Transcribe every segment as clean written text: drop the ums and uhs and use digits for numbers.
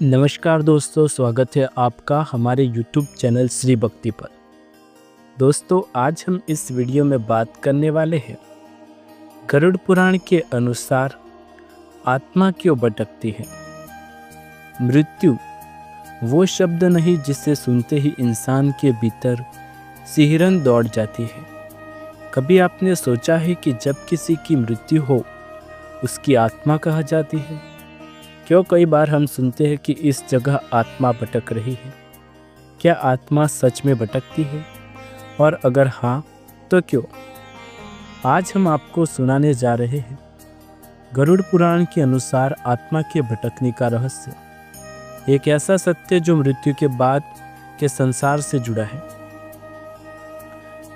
नमस्कार दोस्तों, स्वागत है आपका हमारे YouTube चैनल श्री भक्ति पर। दोस्तों, आज हम इस वीडियो में बात करने वाले हैं गरुड़ पुराण के अनुसार आत्मा क्यों भटकती है। मृत्यु वो शब्द नहीं जिसे सुनते ही इंसान के भीतर सिहरन दौड़ जाती है। कभी आपने सोचा है कि जब किसी की मृत्यु हो उसकी आत्मा कहाँ जाती है? क्यों कई बार हम सुनते हैं कि इस जगह आत्मा भटक रही है। क्या आत्मा सच में भटकती है, और अगर हाँ तो क्यों? आज हम आपको सुनाने जा रहे हैं गरुड़ पुराण के अनुसार आत्मा के भटकने का रहस्य, एक ऐसा सत्य जो मृत्यु के बाद के संसार से जुड़ा है।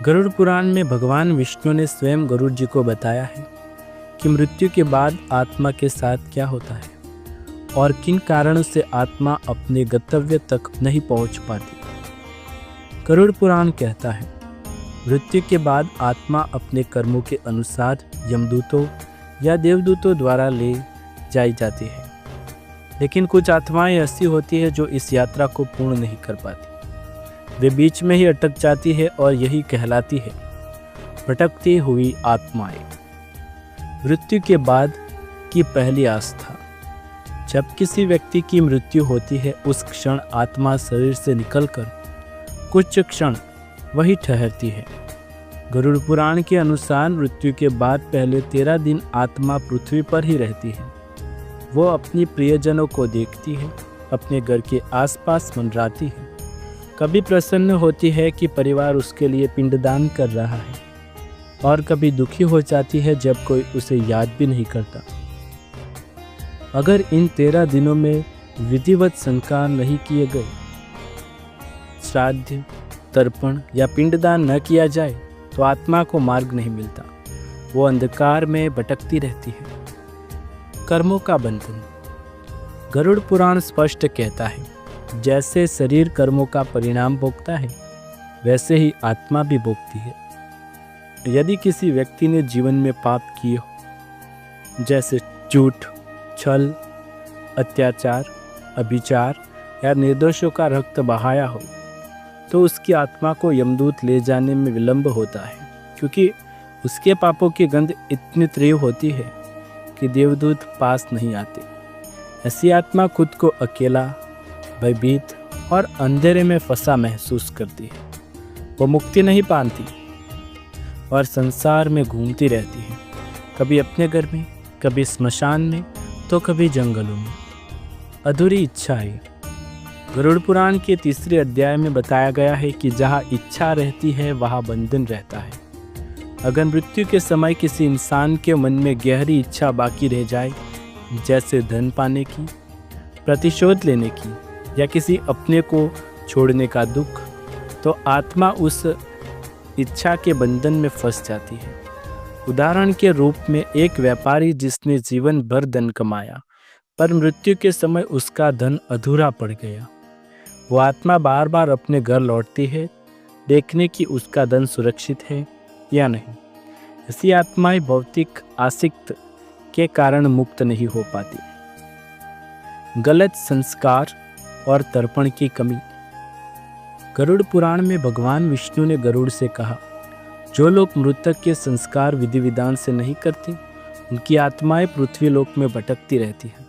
गरुड़ पुराण में भगवान विष्णु ने स्वयं गरुड़ जी को बताया है कि मृत्यु के बाद आत्मा के साथ क्या होता है और किन कारणों से आत्मा अपने गंतव्य तक नहीं पहुंच पाती। गरुड़ पुराण कहता है, मृत्यु के बाद आत्मा अपने कर्मों के अनुसार यमदूतों या देवदूतों द्वारा ले जाई जाती है। लेकिन कुछ आत्माएं ऐसी होती है जो इस यात्रा को पूर्ण नहीं कर पाती। वे बीच में ही अटक जाती है और यही कहलाती है भटकती हुई आत्माएं। मृत्यु के बाद की पहली आस्था। जब किसी व्यक्ति की मृत्यु होती है उस क्षण आत्मा शरीर से निकलकर कुछ क्षण वही ठहरती है। गरुड़ पुराण के अनुसार मृत्यु के बाद पहले 13 दिन आत्मा पृथ्वी पर ही रहती है। वो अपनी प्रियजनों को देखती है, अपने घर के आसपास मंडराती है। कभी प्रसन्न होती है कि परिवार उसके लिए पिंडदान कर रहा है, और कभी दुखी हो जाती है जब कोई उसे याद भी नहीं करता। अगर इन 13 दिनों में विधिवत संस्कार नहीं किए गए, श्राद्ध, तर्पण या पिंडदान न किया जाए, तो आत्मा को मार्ग नहीं मिलता। वो अंधकार में भटकती रहती है। कर्मों का बंधन। गरुड़ पुराण स्पष्ट कहता है, जैसे शरीर कर्मों का परिणाम भोगता है, वैसे ही आत्मा भी भोगती है। यदि किसी व्यक्ति ने जीवन में पाप किए हो, जैसे झूठ, छल, अत्याचार, अभिचार या निर्दोषों का रक्त बहाया हो, तो उसकी आत्मा को यमदूत ले जाने में विलंब होता है, क्योंकि उसके पापों की गंध इतनी तीव्र होती है कि देवदूत पास नहीं आते। ऐसी आत्मा खुद को अकेला, भयभीत और अंधेरे में फंसा महसूस करती है। वो मुक्ति नहीं पाती और संसार में घूमती रहती है, कभी अपने घर में, कभी स्मशान में, तो कभी जंगलों में। अधूरी इच्छाएं। गरुड़ पुराण के 3 अध्याय में बताया गया है कि जहाँ इच्छा रहती है वहाँ बंधन रहता है। अगर मृत्यु के समय किसी इंसान के मन में गहरी इच्छा बाकी रह जाए, जैसे धन पाने की, प्रतिशोध लेने की या किसी अपने को छोड़ने का दुख, तो आत्मा उस इच्छा के बंधन में फंस जाती है। उदाहरण के रूप में एक व्यापारी जिसने जीवन भर धन कमाया, पर मृत्यु के समय उसका धन अधूरा पड़ गया। वो आत्मा बार बार अपने घर लौटती है, देखने की उसका धन सुरक्षित है या नहीं। ऐसी आत्माएं भौतिक आसक्ति के कारण मुक्त नहीं हो पाती। गलत संस्कार और तर्पण की कमी। गरुड़ पुराण में भगवान विष्णु ने गरुड़ से कहा, जो लोग मृतक के संस्कार विधि विधान से नहीं करते, उनकी आत्माएं पृथ्वी लोक में भटकती रहती हैं।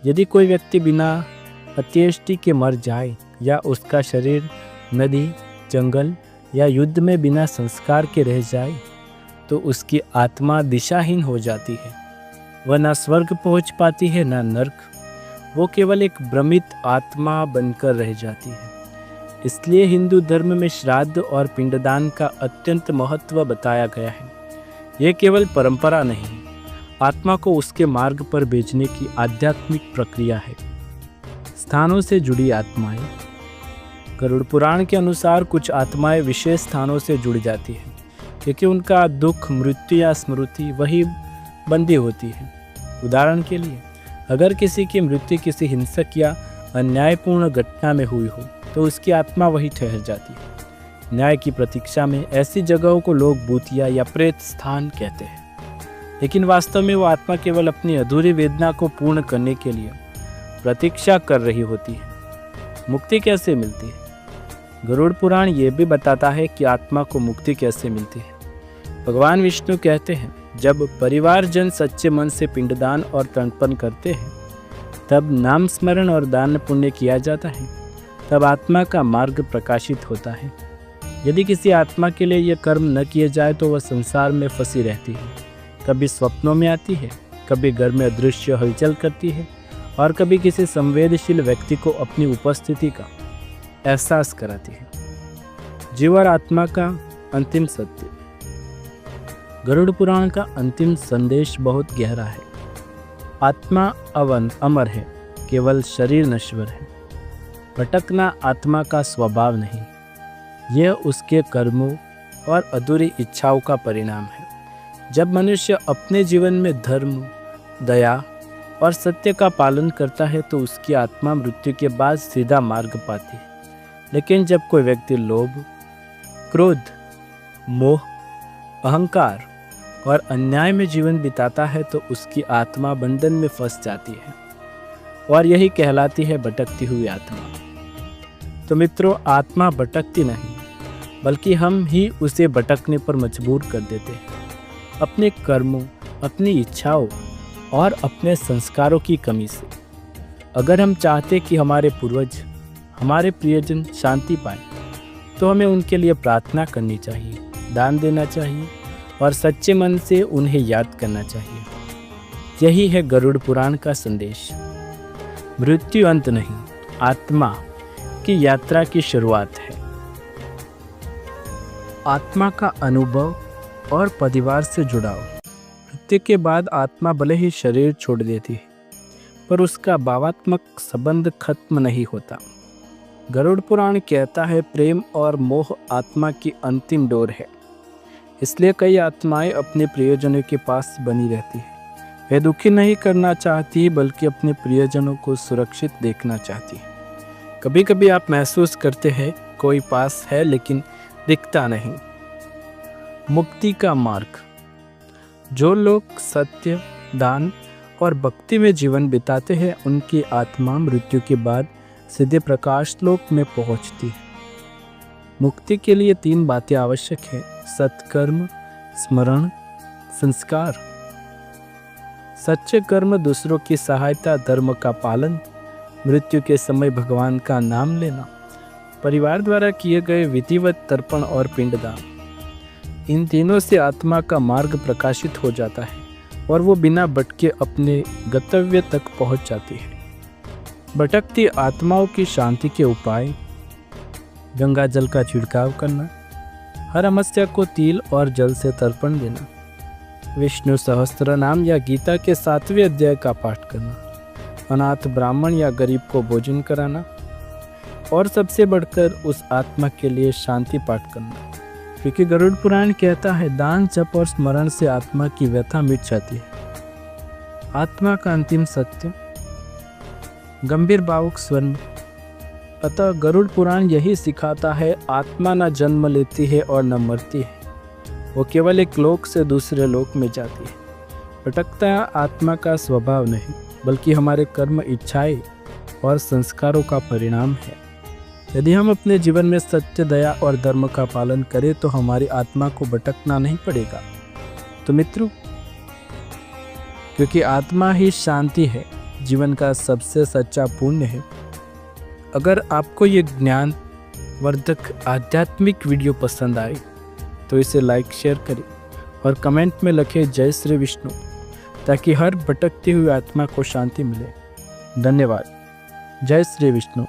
यदि कोई व्यक्ति बिना अंत्येष्टि के मर जाए या उसका शरीर नदी, जंगल या युद्ध में बिना संस्कार के रह जाए, तो उसकी आत्मा दिशाहीन हो जाती है। वह न स्वर्ग पहुंच पाती है, न नरक। वो केवल एक भ्रमित आत्मा बनकर रह जाती है। इसलिए हिंदू धर्म में श्राद्ध और पिंडदान का अत्यंत महत्व बताया गया है। यह केवल परंपरा नहीं, आत्मा को उसके मार्ग पर भेजने की आध्यात्मिक प्रक्रिया है। स्थानों से जुड़ी आत्माएं। गरुड़ पुराण के अनुसार कुछ आत्माएं विशेष स्थानों से जुड़ जाती हैं, क्योंकि उनका दुख, मृत्यु या स्मृति वही बंधी होती है। उदाहरण के लिए, अगर किसी की मृत्यु किसी हिंसक या अन्यायपूर्ण घटना में हुई हो, तो उसकी आत्मा वही ठहर जाती है। न्याय की प्रतीक्षा में ऐसी जगहों को लोग भूतिया या प्रेत स्थान कहते हैं, लेकिन वास्तव में वो आत्मा केवल अपनी अधूरी वेदना को पूर्ण करने के लिए प्रतीक्षा कर रही होती है। मुक्ति कैसे मिलती है? गरुड़ पुराण ये भी बताता है कि आत्मा को मुक्ति कैसे मिलती है। भगवान विष्णु कहते हैं, जब परिवारजन सच्चे मन से पिंडदान और तर्पण करते हैं, तब नाम स्मरण और दान पुण्य किया जाता है, तब आत्मा का मार्ग प्रकाशित होता है। यदि किसी आत्मा के लिए यह कर्म न किए जाए तो वह संसार में फंसी रहती है। कभी स्वप्नों में आती है, कभी घर में अदृश्य हलचल करती है और कभी किसी संवेदनशील व्यक्ति को अपनी उपस्थिति का एहसास कराती है। जीव और आत्मा का अंतिम सत्य। गरुड़ पुराण का अंतिम संदेश बहुत गहरा है। आत्मा अमर है, केवल शरीर नश्वर है। भटकना आत्मा का स्वभाव नहीं, यह उसके कर्मों और अधूरी इच्छाओं का परिणाम है। जब मनुष्य अपने जीवन में धर्म, दया और सत्य का पालन करता है तो उसकी आत्मा मृत्यु के बाद सीधा मार्ग पाती है। लेकिन जब कोई व्यक्ति लोभ, क्रोध, मोह, अहंकार और अन्याय में जीवन बिताता है तो उसकी आत्मा बंधन में फंस जाती है और यही कहलाती है भटकती हुई आत्मा। तो मित्रों, आत्मा भटकती नहीं, बल्कि हम ही उसे भटकने पर मजबूर कर देते हैं अपने कर्मों, अपनी इच्छाओं और अपने संस्कारों की कमी से। अगर हम चाहते कि हमारे पूर्वज, हमारे प्रियजन शांति पाएं, तो हमें उनके लिए प्रार्थना करनी चाहिए, दान देना चाहिए और सच्चे मन से उन्हें याद करना चाहिए। यही है गरुड़ पुराण का संदेश। मृत्यु अंत नहीं, आत्मा की यात्रा की शुरुआत है। आत्मा का अनुभव और परिवार से जुड़ाव। मृत्यु के बाद आत्मा भले ही शरीर छोड़ देती है, पर उसका भावात्मक संबंध खत्म नहीं होता। गरुड़ पुराण कहता है, प्रेम और मोह आत्मा की अंतिम डोर है। इसलिए कई आत्माएं अपने प्रियजनों के पास बनी रहती है। वे दुखी नहीं करना चाहती, बल्कि अपने प्रियजनों को सुरक्षित देखना चाहती है। कभी कभी आप महसूस करते हैं कोई पास है लेकिन दिखता नहीं। मुक्ति का मार्ग। जो लोग सत्य, दान और भक्ति में जीवन बिताते हैं, उनकी आत्मा मृत्यु के बाद सीधे प्रकाश लोक में पहुंचती है। मुक्ति के लिए 3 बातें आवश्यक है: सत्कर्म, स्मरण, संस्कार। सच्चे कर्म, दूसरों की सहायता, धर्म का पालन, मृत्यु के समय भगवान का नाम लेना, परिवार द्वारा किए गए विधिवत तर्पण और पिंडदान। इन तीनों से आत्मा का मार्ग प्रकाशित हो जाता है और वो बिना भटके अपने गंतव्य तक पहुंच जाती है। भटकती आत्माओं की शांति के उपाय: गंगा जल का छिड़काव करना, हर अमावस्या को तिल और जल से तर्पण देना, विष्णु सहस्त्र नाम या गीता के 7वें अध्याय का पाठ करना, अनाथ ब्राह्मण या गरीब को भोजन कराना और सबसे बढ़कर उस आत्मा के लिए शांति पाठ करना। क्योंकि गरुड़ पुराण कहता है, दान, जप और स्मरण से आत्मा की व्यथा मिट जाती है। आत्मा का अंतिम सत्य। गंभीर भावुक स्वर में। अतः गरुड़ पुराण यही सिखाता है, आत्मा न जन्म लेती है और न मरती है, वो केवल एक लोक से दूसरे लोक में जाती है। भटकता आत्मा का स्वभाव नहीं, बल्कि हमारे कर्म, इच्छाएं और संस्कारों का परिणाम है। यदि हम अपने जीवन में सत्य, दया और धर्म का पालन करें तो हमारी आत्मा को भटकना नहीं पड़ेगा। तो मित्रों, क्योंकि आत्मा ही शांति है, जीवन का सबसे सच्चा पुण्य है। अगर आपको ये ज्ञान वर्धक आध्यात्मिक वीडियो पसंद आए तो इसे लाइक, शेयर करें और कमेंट में लिखें जय श्री विष्णु, ताकि हर भटकती हुई आत्मा को शांति मिले। धन्यवाद। जय श्री विष्णु।